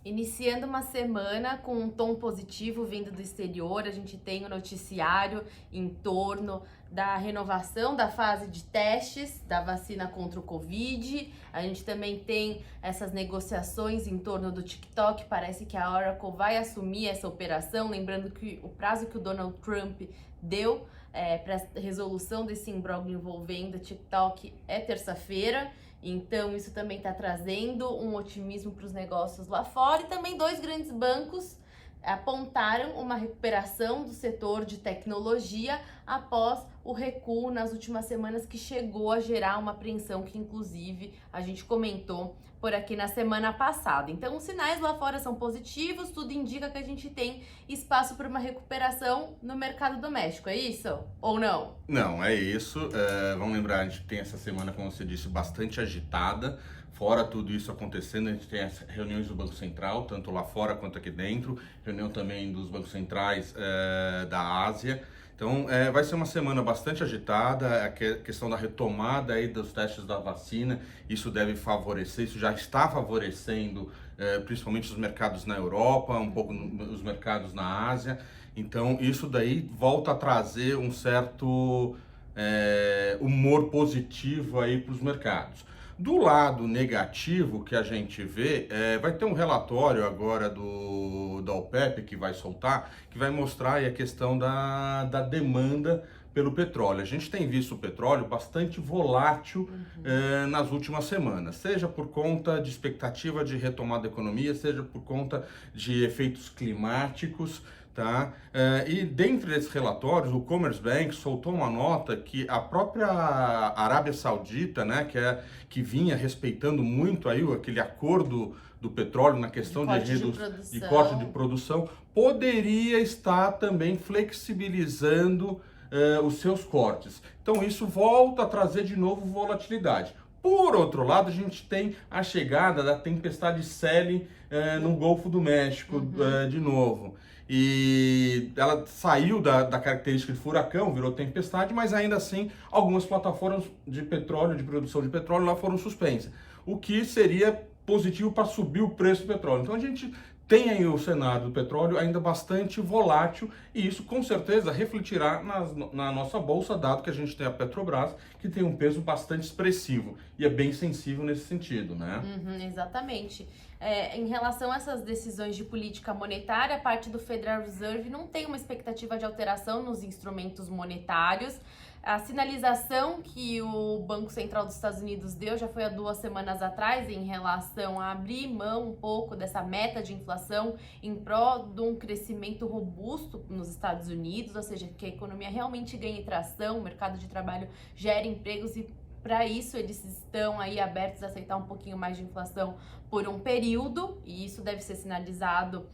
Iniciando uma semana com um tom positivo vindo do exterior, a gente tem o noticiário em torno da renovação da fase de testes da vacina contra o Covid. A gente também tem essas negociações em torno do TikTok. Parece que a Oracle vai assumir essa operação, lembrando que o prazo que o Donald Trump deu para resolução desse imbróglio envolvendo o TikTok é terça-feira. Então, isso também está trazendo um otimismo para os negócios lá fora. E também dois grandes bancos apontaram uma recuperação do setor de tecnologia após o recuo nas últimas semanas, que chegou a gerar uma apreensão que, inclusive, a gente comentou por aqui na semana passada. Então, os sinais lá fora são positivos, tudo indica que a gente tem espaço para uma recuperação no mercado doméstico, é isso? Ou não? Não, é isso. Vamos lembrar, a gente tem essa semana, como você disse, bastante agitada. Fora tudo isso acontecendo, a gente tem as reuniões do Banco Central, tanto lá fora quanto aqui dentro. Reunião também dos bancos centrais da Ásia. Então, vai ser uma semana bastante agitada. A questão da retomada aí dos testes da vacina, isso deve favorecer, isso já está favorecendo principalmente os mercados na Europa, um pouco os mercados na Ásia. Então, isso daí volta a trazer um certo humor positivo aí para os mercados. Do lado negativo que a gente vê, vai ter um relatório agora da OPEP que vai soltar, que vai mostrar aí a questão da demanda pelo petróleo. A gente tem visto o petróleo bastante volátil nas últimas semanas, seja por conta de expectativa de retomada da economia, seja por conta de efeitos climáticos. Tá? E dentro desses relatórios, o Commerzbank soltou uma nota que a própria Arábia Saudita, né, que vinha respeitando muito aí aquele acordo do petróleo na questão de corte de produção, poderia estar também flexibilizando os seus cortes. Então isso volta a trazer de novo volatilidade. Por outro lado, a gente tem a chegada da tempestade Sally no Golfo do México de novo. E ela saiu da característica de furacão, virou tempestade, mas ainda assim algumas plataformas de petróleo, de produção de petróleo lá foram suspensas, o que seria positivo para subir o preço do petróleo. Então a gente tem aí o cenário do petróleo ainda bastante volátil e isso com certeza refletirá na nossa bolsa, dado que a gente tem a Petrobras, que tem um peso bastante expressivo e é bem sensível nesse sentido, né? Exatamente. Em relação a essas decisões de política monetária, a parte do Federal Reserve não tem uma expectativa de alteração nos instrumentos monetários. A sinalização que o Banco Central dos Estados Unidos deu já foi há 2 semanas atrás em relação a abrir mão um pouco dessa meta de inflação em prol de um crescimento robusto nos Estados Unidos, ou seja, que a economia realmente ganhe tração, o mercado de trabalho gere empregos e para isso, eles estão aí abertos a aceitar um pouquinho mais de inflação por um período, e isso deve ser sinalizado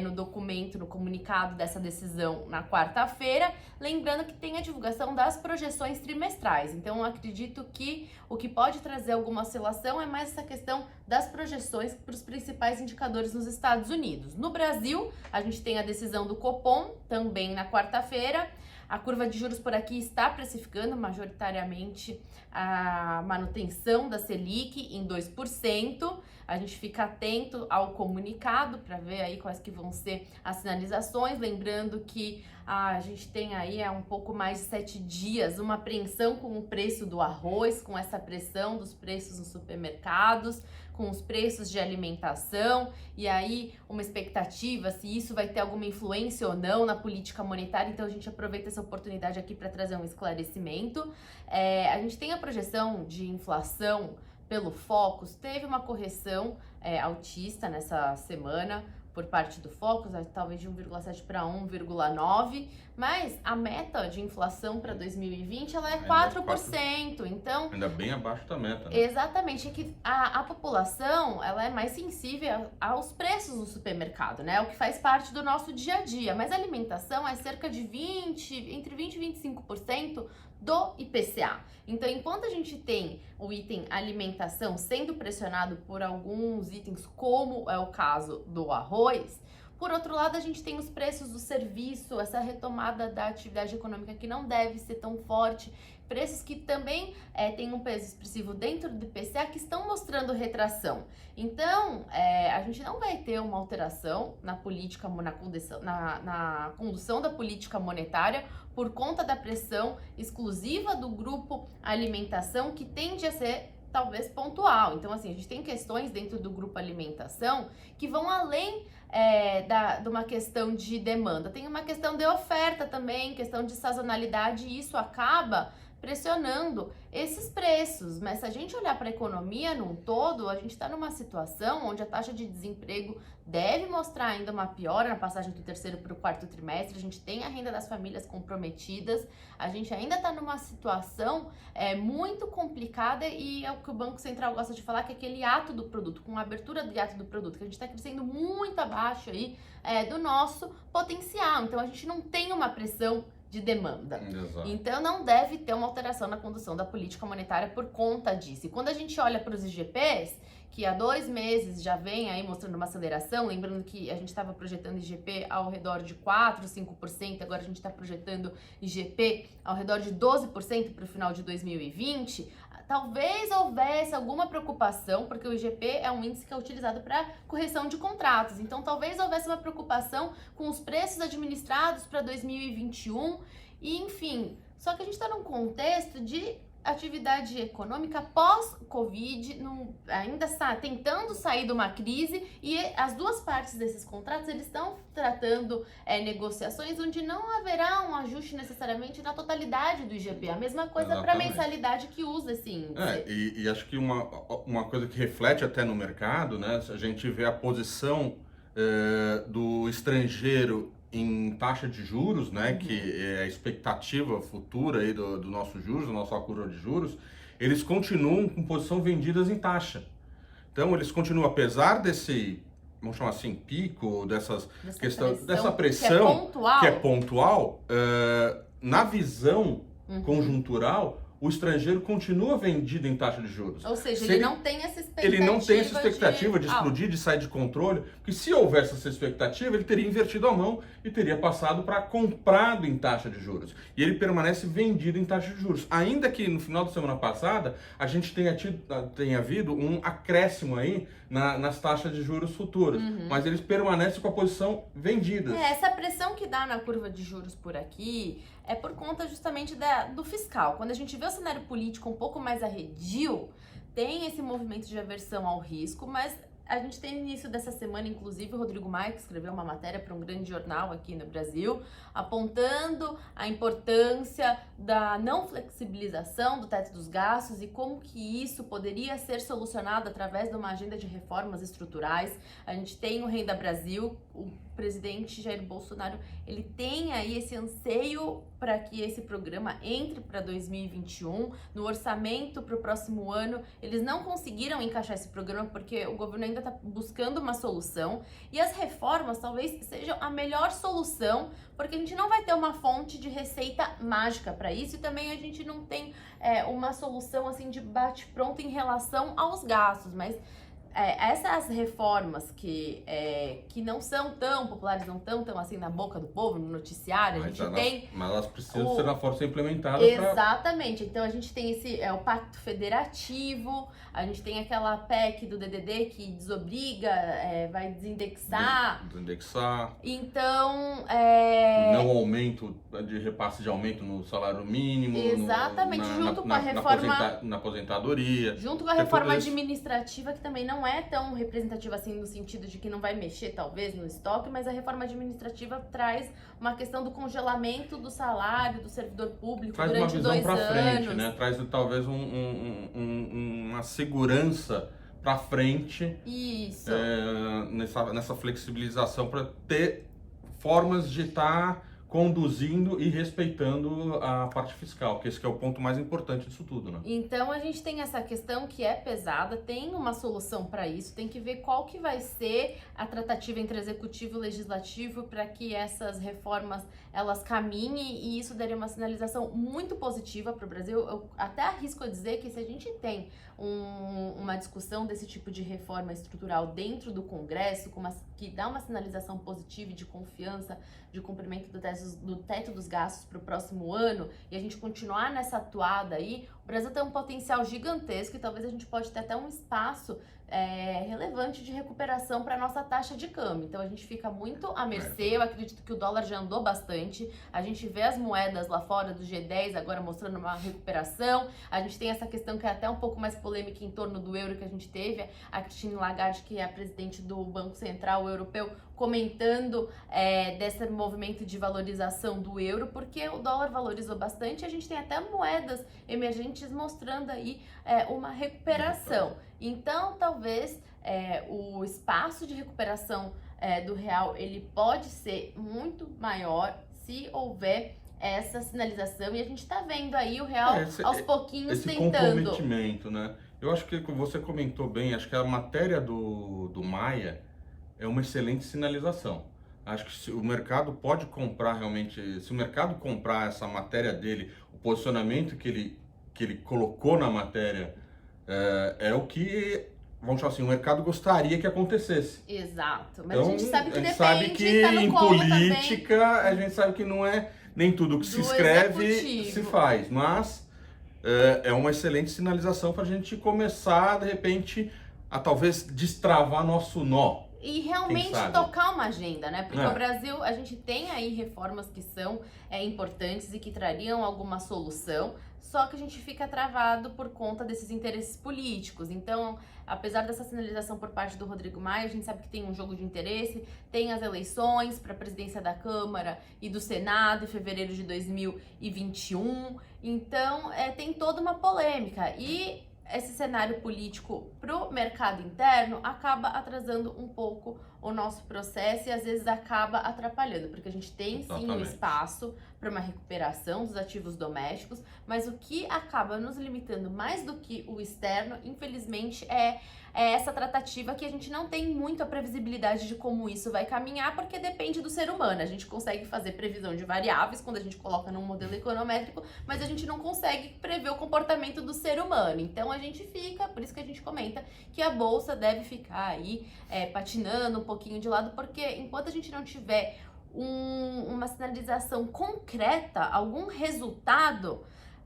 no documento, no comunicado dessa decisão na quarta-feira. Lembrando que tem a divulgação das projeções trimestrais. Então, eu acredito que o que pode trazer alguma oscilação é mais essa questão das projeções para os principais indicadores nos Estados Unidos. No Brasil, a gente tem a decisão do Copom, também na quarta-feira. A curva de juros por aqui está precificando majoritariamente a manutenção da Selic em 2%. A gente fica atento ao comunicado para ver aí quais que vão ser as sinalizações. Lembrando que a gente tem aí há um pouco mais de 7 dias uma apreensão com o preço do arroz, com essa pressão dos preços nos supermercados, com os preços de alimentação, e aí uma expectativa se isso vai ter alguma influência ou não na política monetária. Então a gente aproveita essa oportunidade aqui para trazer um esclarecimento. A gente tem a projeção de inflação pelo Focus, teve uma correção altista nessa semana por parte do Focus, talvez de 1,7 para 1,9, mas a meta de inflação para 2020 ela é 4%, então... Ainda bem abaixo da meta, né? Exatamente, é que a população ela é mais sensível aos preços no supermercado, né? O que faz parte do nosso dia a dia, mas a alimentação é cerca de entre 20 e 25% do IPCA. Então, enquanto a gente tem o item alimentação sendo pressionado por alguns itens, como é o caso do arroz, Por outro lado, a gente tem os preços do serviço, essa retomada da atividade econômica que não deve ser tão forte, preços que também têm um peso expressivo dentro do IPCA que estão mostrando retração. Então, a gente não vai ter uma alteração na política, na condução da política monetária por conta da pressão exclusiva do grupo alimentação, que tende a ser talvez pontual. Então, assim, a gente tem questões dentro do grupo alimentação que vão além de uma questão de demanda. Tem uma questão de oferta também, questão de sazonalidade, e isso acaba pressionando esses preços. Mas se a gente olhar para a economia num todo, a gente está numa situação onde a taxa de desemprego deve mostrar ainda uma piora na passagem do terceiro para o quarto trimestre. A gente tem a renda das famílias comprometidas, a gente ainda está numa situação muito complicada, e é o que o Banco Central gosta de falar, que é aquele ato do produto, com a abertura do ato do produto, que a gente está crescendo muito abaixo aí do nosso potencial. Então a gente não tem uma pressão de demanda. Exato. Então não deve ter uma alteração na condução da política monetária por conta disso. E quando a gente olha para os IGPs, que há 2 meses já vem aí mostrando uma aceleração, lembrando que a gente estava projetando IGP ao redor de 4%, 5%, agora a gente está projetando IGP ao redor de 12% para o final de 2020, talvez houvesse alguma preocupação, porque o IGP é um índice que é utilizado para correção de contratos, então talvez houvesse uma preocupação com os preços administrados para 2021, e enfim, só que a gente está num contexto de atividade econômica pós-Covid, ainda está tentando sair de uma crise, e as duas partes desses contratos, eles estão tratando negociações onde não haverá um ajuste necessariamente na totalidade do IGP. A mesma coisa para a mensalidade que usa esse índice. E acho que uma coisa que reflete até no mercado, né, se a gente vê a posição do estrangeiro em taxa de juros, né, que é a expectativa futura aí do nosso juros, da nossa curva de juros, eles continuam com posição vendidas em taxa. Então, eles continuam, apesar desse, vamos chamar assim, pico, dessa pressão que é pontual, na visão conjuntural, o estrangeiro continua vendido em taxa de juros. Ou seja, ele não tem essa expectativa. Ele não tem essa expectativa de explodir, de sair de controle, porque se houvesse essa expectativa, ele teria invertido a mão e teria passado para comprado em taxa de juros. E ele permanece vendido em taxa de juros. Ainda que no final da semana passada, a gente tenha havido um acréscimo aí nas taxas de juros futuras. Mas eles permanecem com a posição vendida. Essa pressão que dá na curva de juros por aqui é por conta justamente do fiscal. Quando a gente vê o cenário político um pouco mais arredio, tem esse movimento de aversão ao risco, mas a gente tem no início dessa semana, inclusive, o Rodrigo Maia, que escreveu uma matéria para um grande jornal aqui no Brasil, apontando a importância da não flexibilização do teto dos gastos e como que isso poderia ser solucionado através de uma agenda de reformas estruturais. A gente tem o Renda Brasil, o presidente Jair Bolsonaro, ele tem aí esse anseio para que esse programa entre para 2021. No orçamento para o próximo ano, eles não conseguiram encaixar esse programa porque o governo ainda está buscando uma solução, e as reformas talvez sejam a melhor solução, porque a gente não vai ter uma fonte de receita mágica para isso, e também a gente não tem uma solução assim de bate-pronto em relação aos gastos, mas essas reformas que não são tão populares, não estão tão assim na boca do povo, no noticiário, mas elas precisam ser na força implementada. Exatamente. Então a gente tem o Pacto Federativo, a gente tem aquela PEC do DDD que desobriga, vai desindexar. Desindexar. Então, não aumento de repasse de aumento no salário mínimo. Exatamente, junto com a reforma na aposentadoria. Junto com a reforma administrativa, que também não é tão representativa assim no sentido de que não vai mexer talvez no estoque, mas a reforma administrativa traz uma questão do congelamento do salário do servidor público durante 2 anos. Traz uma visão para frente, né? Traz talvez uma segurança para frente. Isso. Nessa flexibilização para ter formas de estar conduzindo e respeitando a parte fiscal, que esse que é o ponto mais importante disso tudo, né? Então a gente tem essa questão que é pesada, tem uma solução para isso, tem que ver qual que vai ser a tratativa entre executivo e legislativo para que essas reformas elas caminhem, e isso daria uma sinalização muito positiva para o Brasil. Eu até arrisco a dizer que se a gente tem uma discussão desse tipo de reforma estrutural dentro do Congresso, que dá uma sinalização positiva e de confiança de cumprimento do teto dos gastos para o próximo ano, e a gente continuar nessa atuada aí, o Brasil tem um potencial gigantesco e talvez a gente pode ter até um espaço relevante de recuperação para a nossa taxa de câmbio. Então a gente fica muito à mercê. Eu acredito que o dólar já andou bastante, a gente vê as moedas lá fora do G10 agora mostrando uma recuperação, a gente tem essa questão que é até um pouco mais polêmica em torno do euro, que a gente teve a Christine Lagarde, que é a presidente do Banco Central Europeu, comentando desse movimento de valorização do euro, porque o dólar valorizou bastante, a gente tem até moedas emergentes mostrando aí uma recuperação. Então, talvez o espaço de recuperação do real, ele pode ser muito maior se houver essa sinalização, e a gente está vendo aí o real aos pouquinhos esse tentando. Comprometimento, né? Eu acho que você comentou bem, acho que a matéria do Maia é uma excelente sinalização. Acho que se o mercado pode comprar realmente, se o mercado comprar essa matéria dele, o posicionamento que ele colocou na matéria é o que, vamos chamar assim, o mercado gostaria que acontecesse. Exato, mas Então, a gente sabe que a gente depende, sabe que tá no em colo política também. a gente sabe que não é nem tudo que se Do escreve executivo. se faz, mas é uma excelente sinalização para a gente começar, de repente, a talvez destravar nosso nó. E realmente tocar uma agenda, né? Porque o Brasil, a gente tem aí reformas que são importantes e que trariam alguma solução, só que a gente fica travado por conta desses interesses políticos. Então, apesar dessa sinalização por parte do Rodrigo Maia, a gente sabe que tem um jogo de interesse, tem as eleições para a presidência da Câmara e do Senado em fevereiro de 2021, então tem toda uma polêmica. E esse cenário político pro mercado interno acaba atrasando um pouco o nosso processo e às vezes acaba atrapalhando, porque a gente tem sim um espaço para uma recuperação dos ativos domésticos, mas o que acaba nos limitando mais do que o externo, infelizmente, é essa tratativa que a gente não tem muita previsibilidade de como isso vai caminhar, porque depende do ser humano. A gente consegue fazer previsão de variáveis quando a gente coloca num modelo econométrico, mas a gente não consegue prever o comportamento do ser humano. Então a gente fica, por isso que a gente comenta que a bolsa deve ficar aí patinando um pouquinho de lado, porque enquanto a gente não tiver uma sinalização concreta, algum resultado,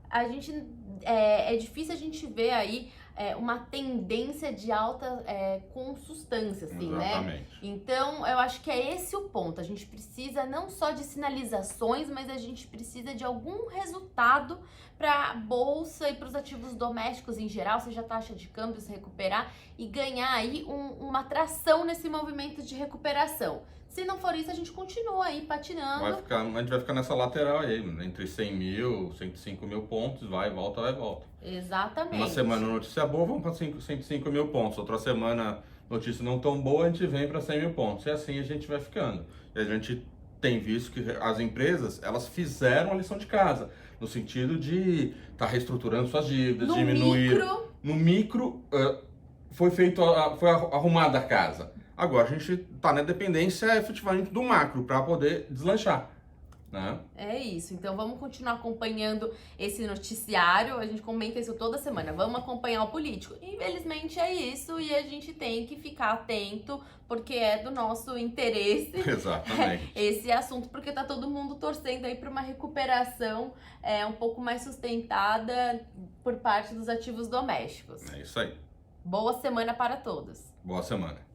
a gente é difícil a gente ver aí uma tendência de alta com substância, assim, né? Então, eu acho que é esse o ponto. A gente precisa não só de sinalizações, mas a gente precisa de algum resultado para a bolsa e para os ativos domésticos em geral, seja a taxa de câmbio se recuperar e ganhar aí uma tração nesse movimento de recuperação. Se não for isso, a gente continua aí patinando. A gente vai ficar nessa lateral aí, entre 100 mil, 105 mil pontos, vai, volta, vai, volta. Exatamente. Uma semana notícia boa, vamos para 105 mil pontos. Outra semana notícia não tão boa, a gente vem para 100 mil pontos. E assim a gente vai ficando. E a gente tem visto que as empresas, elas fizeram a lição de casa, no sentido de estar reestruturando suas dívidas, diminuir. No micro, foi arrumada a casa. Agora a gente está na dependência efetivamente do macro para poder deslanchar, né? É isso, então vamos continuar acompanhando esse noticiário, a gente comenta isso toda semana, vamos acompanhar o político. Infelizmente é isso e a gente tem que ficar atento, porque é do nosso interesse esse assunto, porque tá todo mundo torcendo aí para uma recuperação um pouco mais sustentada por parte dos ativos domésticos. É isso aí. Boa semana para todos. Boa semana.